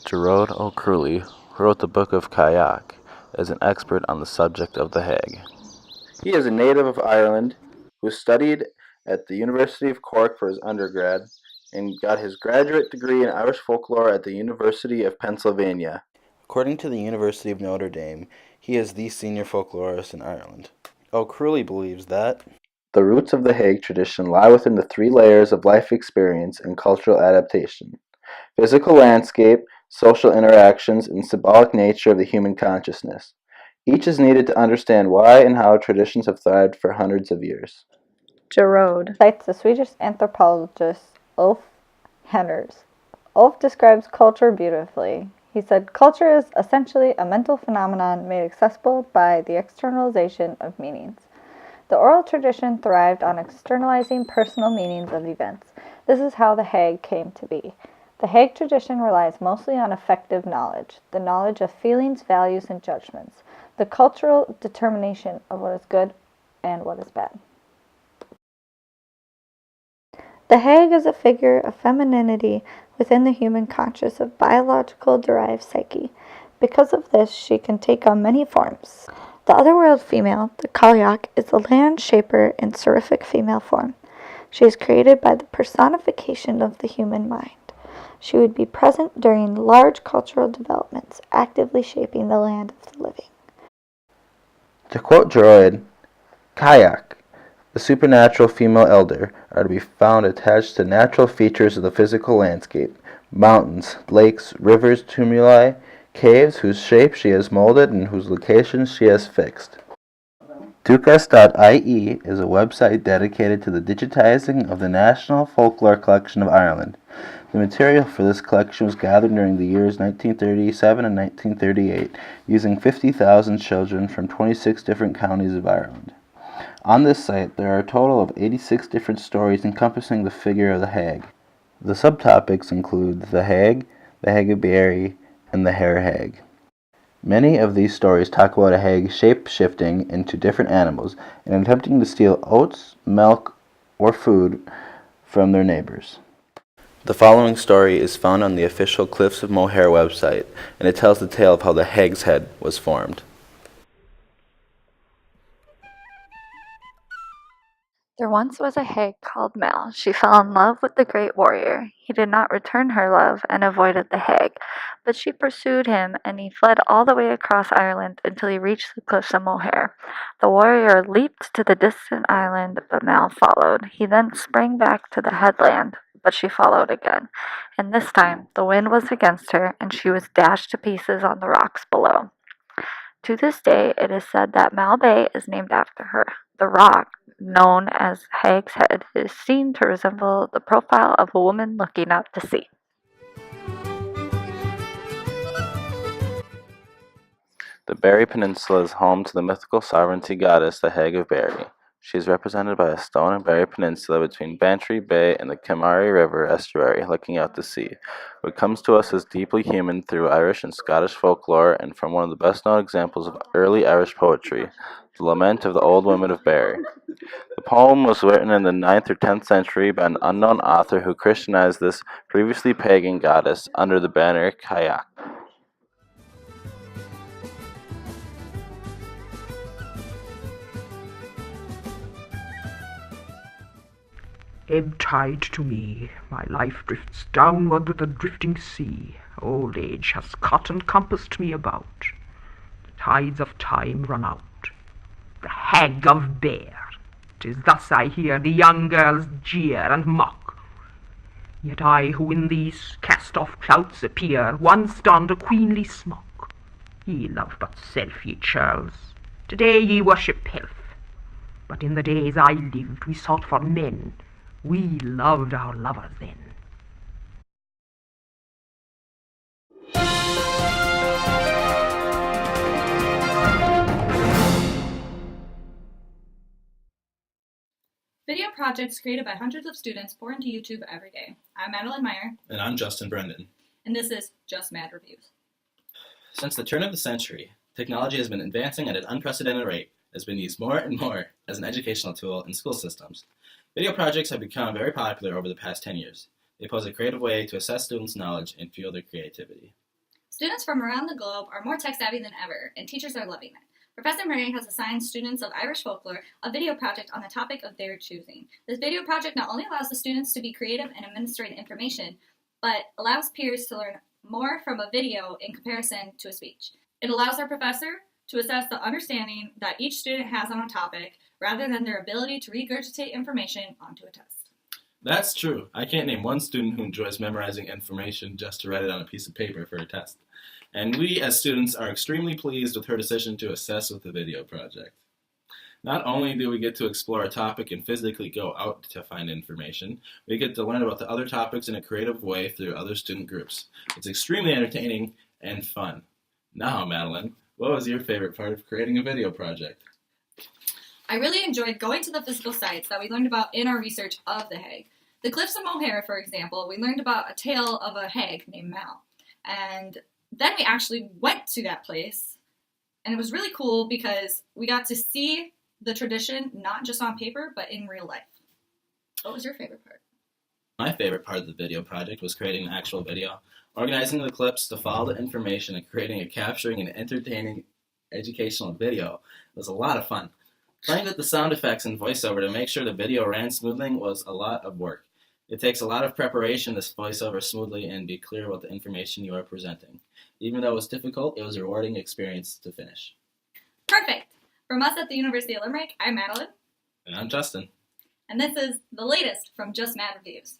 Gerard O'Cruley, who wrote the Book of Kayak, is an expert on the subject of the hag. He is a native of Ireland who studied at the University of Cork for his undergrad and got his graduate degree in Irish folklore at the University of Pennsylvania. According to the University of Notre Dame, he is the senior folklorist in Ireland. O'Cruley believes that the roots of the hag tradition lie within the three layers of life experience and cultural adaptation: physical landscape, social interactions, and symbolic nature of the human consciousness. Each is needed to understand why and how traditions have thrived for hundreds of years. Gerard cites the Swedish anthropologist Ulf Hennerz. Ulf describes culture beautifully. He said, "Culture is essentially a mental phenomenon made accessible by the externalization of meanings." The oral tradition thrived on externalizing personal meanings of events. This is how the hag came to be. The hag tradition relies mostly on affective knowledge, the knowledge of feelings, values, and judgments, the cultural determination of what is good and what is bad. The hag is a figure of femininity within the human conscious of biological derived psyche. Because of this, she can take on many forms. The otherworld female, the Kalyak, is the land shaper in seraphic female form. She is created by the personification of the human mind. She would be present during large cultural developments, actively shaping the land of the living. To quote Gerard, Kayak, the supernatural female elder, are to be found attached to natural features of the physical landscape: mountains, lakes, rivers, tumuli, caves whose shape she has molded and whose locations she has fixed. Dukas.ie is a website dedicated to the digitizing of the National Folklore Collection of Ireland. The material for this collection was gathered during the years 1937 and 1938, using 50,000 children from 26 different counties of Ireland. On this site, there are a total of 86 different stories encompassing the figure of the hag. The subtopics include the hag of Barry, and the hare hag. Many of these stories talk about a hag shape-shifting into different animals and attempting to steal oats, milk, or food from their neighbors. The following story is found on the official Cliffs of Moher website, and it tells the tale of how the hag's head was formed. There once was a hag called Mel. She fell in love with the great warrior. He did not return her love and avoided the hag, but she pursued him, and he fled all the way across Ireland until he reached the cliffs of Moher. The warrior leaped to the distant island, but Mel followed. He then sprang back to the headland, but she followed again, and this time the wind was against her, and she was dashed to pieces on the rocks below. To this day, it is said that Mal Bay is named after her. The rock, known as Hag's Head, is seen to resemble the profile of a woman looking out to sea. The Barry Peninsula is home to the mythical sovereignty goddess, the Hag of Barry. She is represented by a stone in Barry Peninsula between Bantry Bay and the Kimari River estuary, looking out to sea. What comes to us as deeply human through Irish and Scottish folklore and from one of the best-known examples of early Irish poetry, the Lament of the Old Women of Barry. The poem was written in the 9th or 10th century by an unknown author who Christianized this previously pagan goddess under the banner Kayak. Ebb tide to me, my life drifts downward with the drifting sea. Old age has cut and compassed me about. The tides of time run out. The hag of Bear, 'tis thus I hear the young girls jeer and mock. Yet I, who in these cast-off clouts appear, once donned a queenly smock. Ye love but self, ye churls. Today ye worship pelf. But in the days I lived, we sought for men. We loved our lovers then. Video projects created by hundreds of students pour into YouTube every day. I'm Madalynn Meyer. And I'm Brendon. And this is Just Mad Reviews. Since the turn of the century, technology has been advancing at an unprecedented rate, has been used more and more as an educational tool in school systems. Video projects have become very popular over the past 10 years. They pose a creative way to assess students' knowledge and fuel their creativity. Students from around the globe are more tech-savvy than ever, and teachers are loving it. Professor Meyer has assigned students of Irish folklore a video project on the topic of their choosing. This video project not only allows the students to be creative and administrate information, but allows peers to learn more from a video in comparison to a speech. It allows our professor to assess the understanding that each student has on a topic, rather than their ability to regurgitate information onto a test. That's true. I can't name one student who enjoys memorizing information just to write it on a piece of paper for a test. And we, as students, are extremely pleased with her decision to assess with the video project. Not only do we get to explore a topic and physically go out to find information, we get to learn about the other topics in a creative way through other student groups. It's extremely entertaining and fun. Now, Madalynn, what was your favorite part of creating a video project? I really enjoyed going to the physical sites that we learned about in our research of the hag. The Cliffs of Moher, for example, we learned about a tale of a hag named Mal. And then we actually went to that place, and it was really cool because we got to see the tradition not just on paper, but in real life. What was your favorite part? My favorite part of the video project was creating an actual video, organizing the clips to follow the information, and creating a capturing and entertaining educational video. It was a lot of fun. Playing with the sound effects and voiceover to make sure the video ran smoothly was a lot of work. It takes a lot of preparation to voice over smoothly and be clear about the information you are presenting. Even though it was difficult, it was a rewarding experience to finish. Perfect! From us at the University of Limerick, I'm Madalynn. And I'm Justin. And this is the latest from Just Mad Reviews.